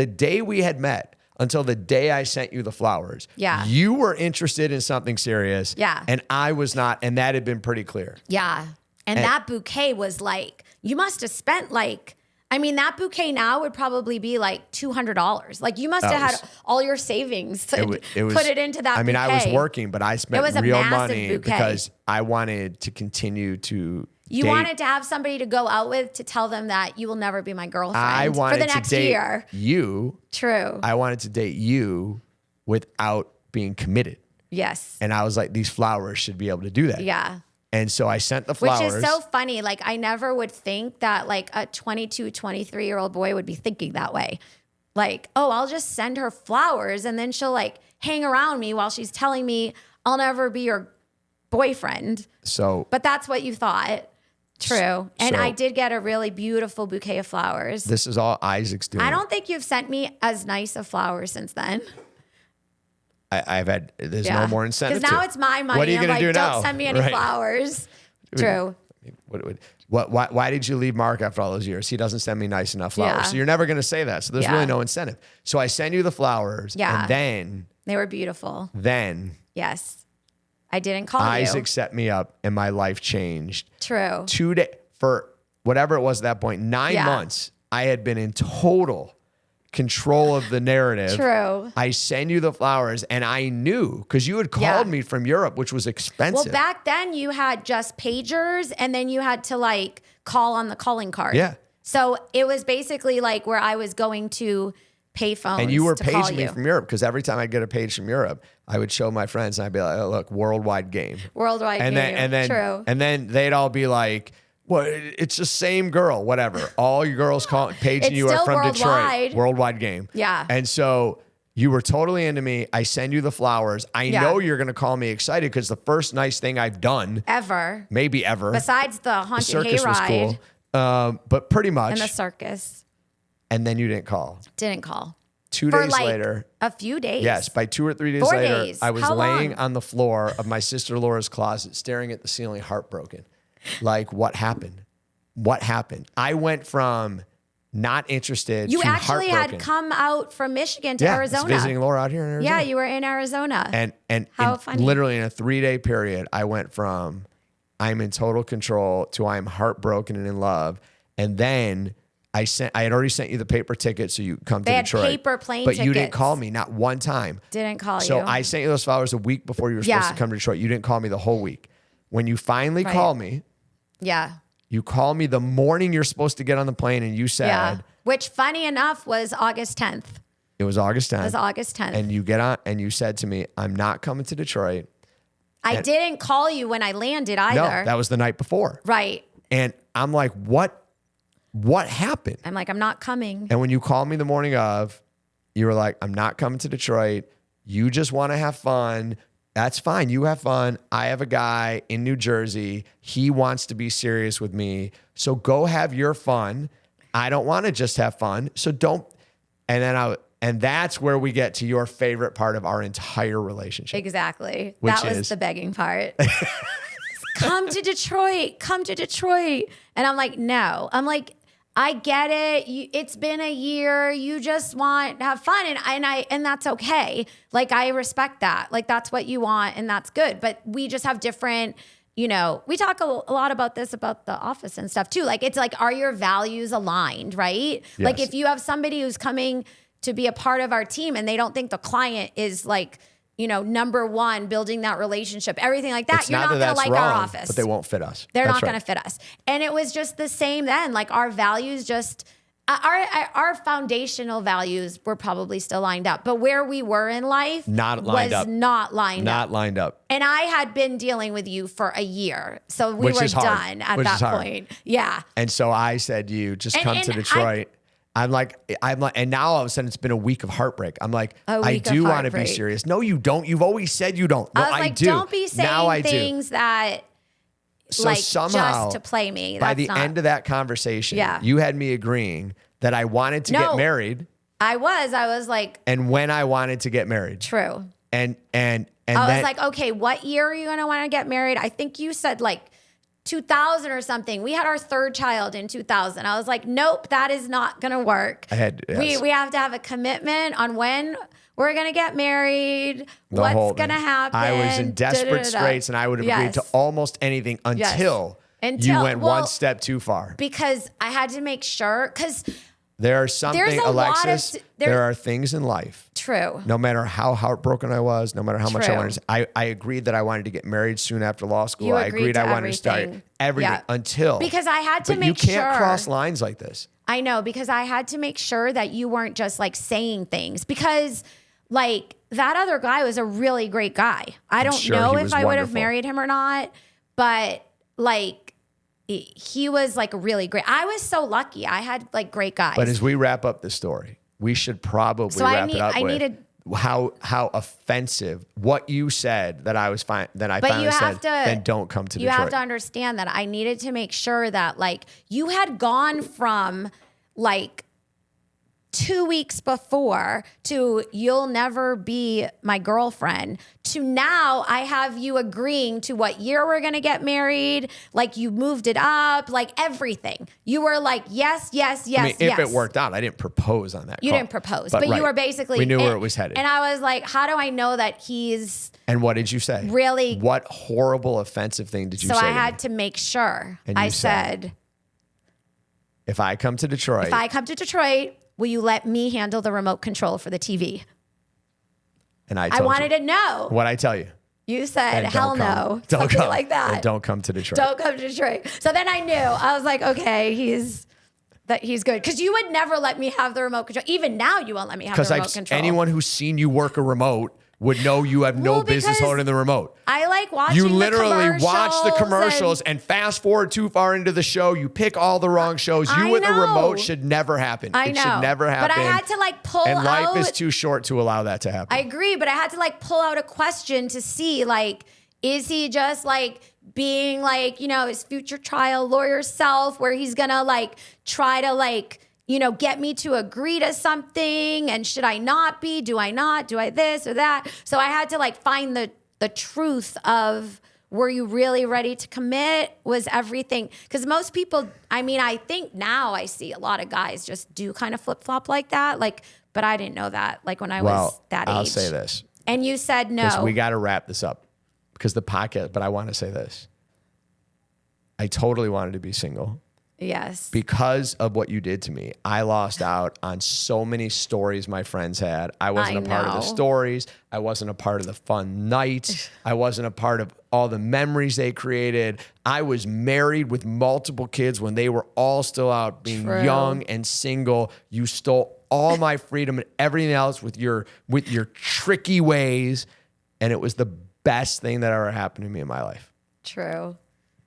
day we had met until the day I sent you the flowers, Yeah. you were interested in something serious. Yeah. And I was not. And that had been pretty clear. Yeah. And that bouquet was like, you must have spent like, that bouquet now would probably be like $200. Like you must have had all your savings to put it into that bouquet. I was working, but I spent was a real massive money bouquet. because I wanted to continue to You date. wanted to have somebody to go out with to tell them that you will never be my girlfriend I for wanted the next to date year. you. True. I wanted to date you without being committed. Yes. And I was like, these flowers should be able to do that. Yeah. And so I sent the flowers. Which is so funny. Like I never would think that like a 22, 23-year-old boy would be thinking that way. Like, oh, I'll just send her flowers and then she'll like hang around me while she's telling me I'll never be your boyfriend. So, But that's what you thought. True. And So- I did get a really beautiful bouquet of flowers. this is all Isaac's doing. I don't think you've sent me as nice of flowers since then. I've had, there's no more incentive. Because now to. it's my money. What are you I'm going to like, do now? don't send me any Right. flowers. True. Why did you leave Mark after all those years? He doesn't send me nice enough flowers. Yeah. So you're never going to say that. So there's Yeah. really no incentive. So I send you the flowers. Yeah. And They were beautiful. then Yes. I didn't call Isaac you. set me up and my life changed. True. 2 days, for whatever it was at that point, 9 Yeah. months, I had been in total control of the narrative. True. I send you the flowers and I knew because you had called me from Europe, which was expensive. Well, back then you had just pagers and then you had to like call on the calling card. Yeah. So it was basically like where I was going to pay phones And you were to call paging me you. from Europe because every time I'd get a page from Europe, I would show my friends and I'd be like, "Oh, look, worldwide game." Worldwide and game. then True. and then they'd all be like, "Well, it's the same girl, whatever." All your girls paging It's you are still from worldwide. Detroit. Worldwide game. Yeah. And so you were totally into me. I send you the flowers. I Yeah. know you're gonna call me excited because the first nice thing I've done, Ever. maybe ever, Besides the the haunted circus was hayride cool. But pretty much. and the circus. And then you didn't call. Didn't call. 2 For days like later. a few days. Yes, by 2 or 3 days 4 later, days. I was How laying long? on the floor of my sister Laura's closet, staring at the ceiling, heartbroken. Like, what happened? What happened? I went from not interested You to actually heartbroken. had come out from Michigan to yeah, Arizona. visiting Laura out here in Arizona. Yeah, you were in Arizona. And How funny. literally in a 3-day period, I went from I'm in total control to I'm heartbroken and in love. And then I had already sent you the paper ticket so you come to They had Detroit. paper plane but you didn't tickets. call me, not one time. Didn't call So you. I sent you those flowers a week before you were supposed to come to Detroit. You didn't call me the whole week. When you finally call me, you call me the morning you're supposed to get on the plane, and you said, which funny enough was August 10th. It was August 10th. It was August 10th. And you get on and you said to me, I'm not coming to Detroit. I didn't call you when I landed either. No, that was the night before. Right. And I'm like, what happened? I'm like, I'm not coming. And when you called me the morning of, you were like, I'm not coming to Detroit. You just want to have fun. That's fine. You have fun. I have a guy in New Jersey. He wants to be serious with me. So go have your fun. I don't want to just have fun. So don't. And that's where we get to your favorite part of our entire relationship. Exactly. Which that was is the begging part. Come to Detroit. Come to Detroit. And I'm like, no. I'm like, I get it. It's been a year. You just want to have fun. And that's okay. Like, I respect that. Like, that's what you want and that's good. But we just have different, we talk a lot about this, about the office and stuff too. Like, it's like, are your values aligned, right? Yes. Like, if you have somebody who's coming to be a part of our team and they don't think the client is like, number one, building that relationship, everything like that, you're not going to like wrong, our office. But they won't fit us. They're not going to fit us. And it was just the same then. Like, our values just, our foundational values were probably still lined up. But where we were in life not lined up. Not lined up. Not lined up. And I had been dealing with you for a year. So we were done at that point. Yeah. And so I said to you, just come to Detroit. I'm like, and now all of a sudden it's been a week of heartbreak. I'm like, I do want to be serious. No, you don't. You've always said you don't. No, I was like, do. Don't be saying now things that so somehow, just to play me. By the end of that conversation, you had me agreeing that I wanted to get married. I was like, and when I wanted to get married. True. And I was like, okay, what year are you going to want to get married? I think you said like 2000 or something. We had our third child in 2000. I was like, nope, that is not going to work. We have to have a commitment on when we're going to get married, what's going to happen. I was in desperate straits and I would have agreed to almost anything until you went one step too far. Because I had to make sure, because there are Alexis, there are things in life. True. No matter how heartbroken I was, no matter how much I wanted to, I agreed that I wanted to get married soon after law school. I agreed I wanted to start everything until. Because I had to make sure. You sure. can't cross lines like this. I know, because I had to make sure that you weren't just like saying things, because like that other guy was a really great guy. I don't know if I would have married him or not, but like, he was like really great. I was so lucky. I had like great guys. But as we wrap up this story, we should probably wrap it up with how offensive what you said that I was fine. That I finally said, then don't come to Detroit. You have to understand that I needed to make sure that like you had gone from like 2 weeks before to you'll never be my girlfriend to now I have you agreeing to what year we're going to get married. Like you moved it up, like everything. You were like, yes, yes, yes, I mean, if it worked out, I didn't propose on that You call. didn't propose, but you were basically. We knew where it was headed. And I was like, how do I know that he's. And what did you say? Really. What horrible, offensive thing did you say? So I had to make sure. And I said. If I come to Detroit. Will you let me handle the remote control for the TV? And I wanted to know. What'd I tell you? You said, hell no. Don't something come. like that. And don't come to Detroit. Don't come to Detroit. So then I knew. I was like, okay, he's good. Because you would never let me have the remote control. Even now, you won't let me have the remote control. Anyone who's seen you work a remote would know you have no business holding the remote. I like watching You literally watch the commercials and fast forward too far into the show. You pick all the wrong shows. You with a remote should never happen. It should never happen. But I had to like pull out. And life is too short to allow that to happen. I agree, but I had to like pull out a question to see like, is he just like being like, his future trial lawyer self where he's gonna like try to like, get me to agree to something, and should I not be? Do I not? Do I this or that? So I had to like find the truth of, were you really ready to commit? Was everything, because most people, I think now I see a lot of guys just do kind of flip-flop like that. Like, but I didn't know that like when I was that age. I'll say this. And you said no. Because we got to wrap this up because the podcast, but I want to say this. I totally wanted to be single. Yes. Because of what you did to me, I lost out on so many stories my friends had. I wasn't a part of the stories. I wasn't a part of the fun nights. I wasn't a part of all the memories they created. I was married with multiple kids when they were all still out being young and single. You stole all my freedom and everything else with your tricky ways. And it was the best thing that ever happened to me in my life. True.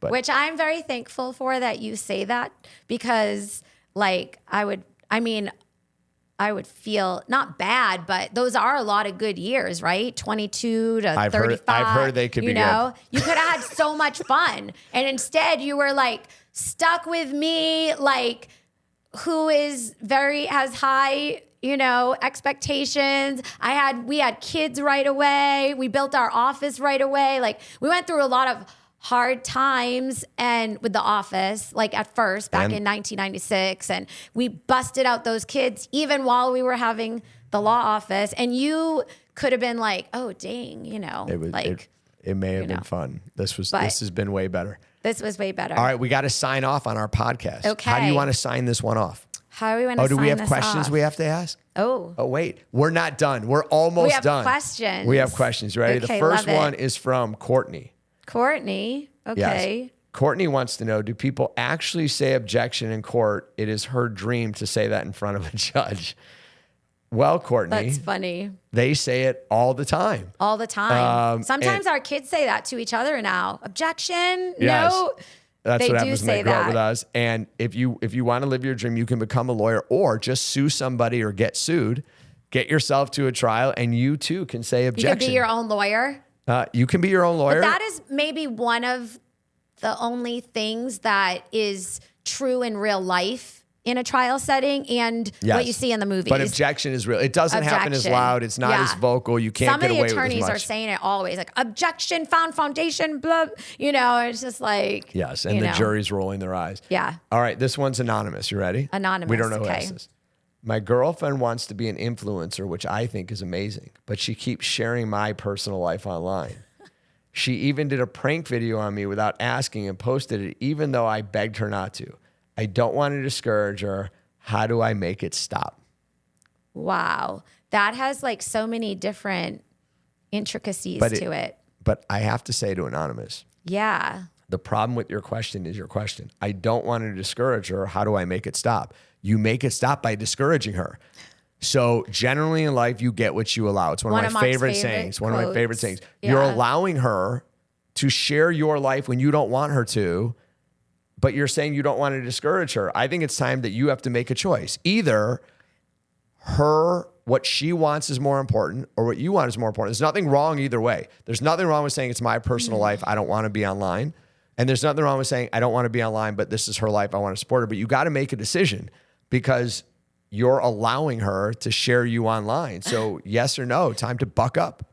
Which I'm very thankful for that you say that, because like I would feel not bad, but those are a lot of good years, right? 22 to 35. I've heard they could be good. You could have had so much fun. And instead you were like stuck with me, like who has high, expectations. We had kids right away. We built our office right away. Like we went through a lot of hard times and with the office, like at first back in 1996, and we busted out those kids even while we were having the law office. And you could have been like, oh dang, it may have been fun. This has been way better. This was way better. All right, we got to sign off on our podcast. Okay. How do you want to sign this one off? How do we want to sign this off? Do we have questions we have to ask? Oh, wait, we're not done. We're almost done. Questions. We have questions. Ready? Okay, the first one is from Courtney. Courtney. Okay. Yes. Courtney wants to know, do people actually say objection in court? It is her dream to say that in front of a judge. Well, Courtney. That's funny. They say it all the time. All the time. Sometimes our kids say that to each other now. Objection? Yes. No. That's what happens when they grow up with us. And if you want to live your dream, you can become a lawyer or just sue somebody or get sued. Get yourself to a trial and you too can say objection. You can be your own lawyer. You can be your own lawyer. But that is maybe one of the only things that is true in real life in a trial setting and what you see in the movies. But objection is real. It doesn't happen as loud. It's not as vocal. You can't get away with as much. Some of the attorneys are saying it always, like, objection, found foundation, blah. It's just like. Yes, and the jury's rolling their eyes. Yeah. All right, this one's anonymous. You ready? Anonymous, we don't know who asked this. My girlfriend wants to be an influencer, which I think is amazing, but she keeps sharing my personal life online. She even did a prank video on me without asking and posted it, even though I begged her not to. I don't want to discourage her. How do I make it stop? Wow. That has like so many different intricacies to it. But I have to say to Anonymous. Yeah. The problem with your question is your question. I don't want to discourage her. How do I make it stop? You make it stop by discouraging her. So generally in life, you get what you allow. It's one of my favorite sayings. One of my favorite sayings. Yeah. You're allowing her to share your life when you don't want her to, but you're saying you don't want to discourage her. I think it's time that you have to make a choice. Either what she wants is more important or what you want is more important. There's nothing wrong either way. There's nothing wrong with saying it's my personal life. I don't want to be online. And there's nothing wrong with saying I don't want to be online, but this is her life. I want to support her. But you got to make a decision because you're allowing her to share you online. So yes or no, time to buck up.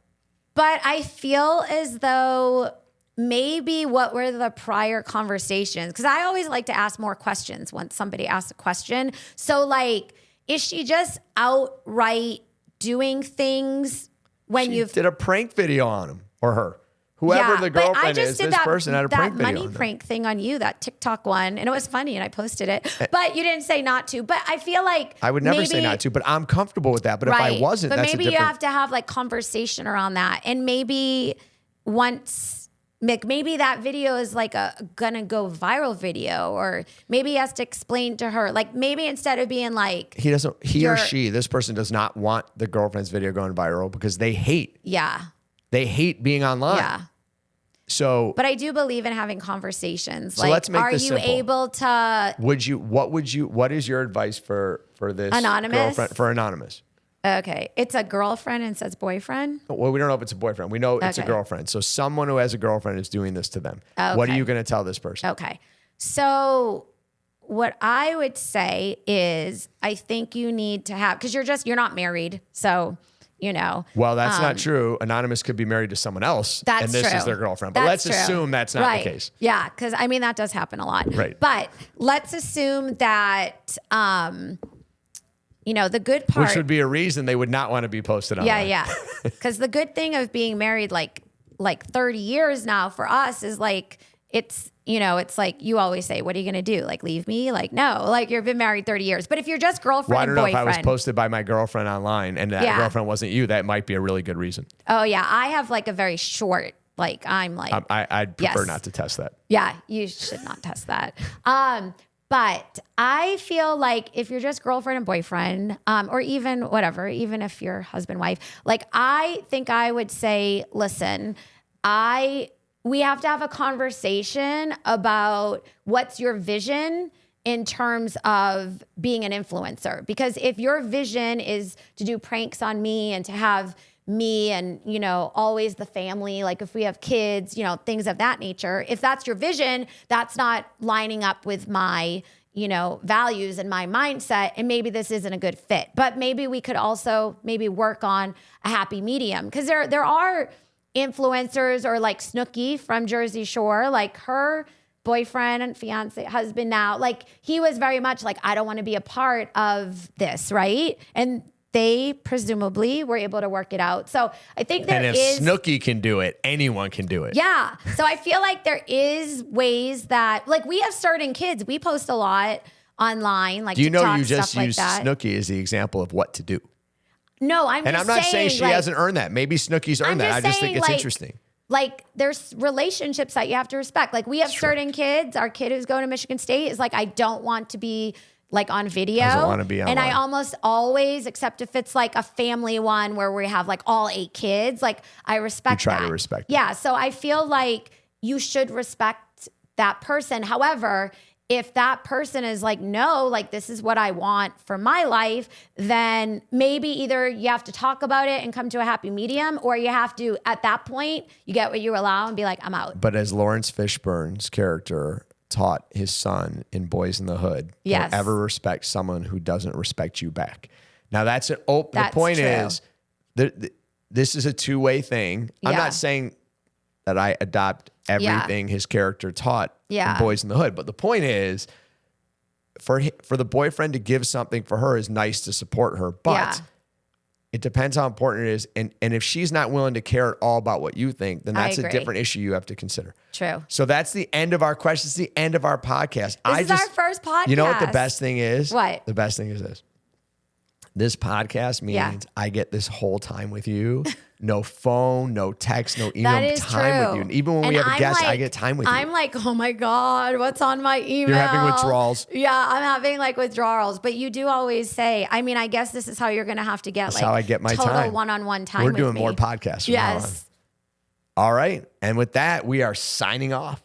But I feel as though maybe what were the prior conversations? Because I always like to ask more questions when somebody asks a question. So like, is she just outright doing things when she did a prank video on him or her? Whoever the girlfriend is, this person had a prank video. That money prank thing on you, that TikTok one, and it was funny, and I posted it. But you didn't say not to. But I feel like I would never say not to, but I'm comfortable with that. But if I wasn't, but that's maybe you have to have like conversation around that, and maybe maybe that video is like gonna go viral video, or maybe he has to explain to her, like maybe instead of being like this person does not want the girlfriend's video going viral because they hate. Yeah. They hate being online. Yeah. So, but I do believe in having conversations. So like, let's make this simple. Are you able to? What is your advice for this anonymous girlfriend? For anonymous. Okay, it's a girlfriend and says boyfriend. Well, we don't know if it's a boyfriend. We know it's a girlfriend. So someone who has a girlfriend is doing this to them. Okay. What are you going to tell this person? Okay, so what I would say is, I think you need to have, because you're not married, so. Well, that's not true. Anonymous could be married to someone else, and this is their girlfriend. But let's assume that's not the case. Yeah, because that does happen a lot. Right. But let's assume that, the good part, which would be a reason they would not want to be posted online. Yeah, yeah. Because the good thing of being married like 30 years now for us is like it's, it's like you always say, what are you going to do? Like leave me? Like, no, like you've been married 30 years. But if you're just girlfriend, Well, I don't know boyfriend, if I was posted by my girlfriend online and that girlfriend wasn't you, that might be a really good reason. Oh yeah. I have like a very short, like I'm like, I'd prefer not to test that. Yeah. You should not test that. But I feel like if you're just girlfriend and boyfriend, or even whatever, even if you're husband, wife, like I think I would say, listen, we have to have a conversation about what's your vision in terms of being an influencer. Because if your vision is to do pranks on me and to have me and, always the family, like if we have kids, things of that nature, if that's your vision, that's not lining up with my, values and my mindset. And maybe this isn't a good fit, but maybe we could also maybe work on a happy medium. Cause there are influencers or like Snooki from Jersey Shore, like her boyfriend and fiance, husband now, like he was very much like, I don't want to be a part of this. Right. And they presumably were able to work it out. So I think and if Snooki can do it, anyone can do it. Yeah. So I feel like there is ways that, like we have starting kids. We post a lot online, like do you TikTok, know you just stuff used like that. Snooki as the example of what to do? No, I'm not saying she hasn't earned that. Maybe Snooki's earned that. I just think it's interesting. Like there's relationships that you have to respect. Like we have certain kids. Our kid who's going to Michigan State is like, I don't want to be like on video. Doesn't want to be online. And I almost always, except if it's like a family one where we have like all 8 kids, like I respect that. You try to respect it. Yeah. So I feel like you should respect that person. However, if that person is like, no, like this is what I want for my life, then maybe either you have to talk about it and come to a happy medium, or you have to, at that point, you get what you allow and be like, I'm out. But as Lawrence Fishburne's character taught his son in Boys in the Hood, yes, don't ever respect someone who doesn't respect you back. Now that's the point true. Is this is a two-way thing. Yeah. I'm not saying that I adopt everything his character taught in Boys in the Hood, but the point is for the boyfriend to give something for her is nice to support her, but it depends how important it is. And if she's not willing to care at all about what you think, then that's a different issue you have to consider. True. So that's the end of our questions, the end of our podcast. This is our first podcast. You know what the best thing is? What? The best thing is this. This podcast means I get this whole time with you. No phone, no text, no email. That is time true. with you. And even when we have a guest, I get time with you. I'm like, oh my God, what's on my email? You're having withdrawals. Yeah, I'm having like withdrawals. But you do always say, I mean, I guess this is how you're going to have to get That's like how I get my total time. one-on-one time We're with doing me. more podcasts from now on. Yes. All right. And with that, we are signing off.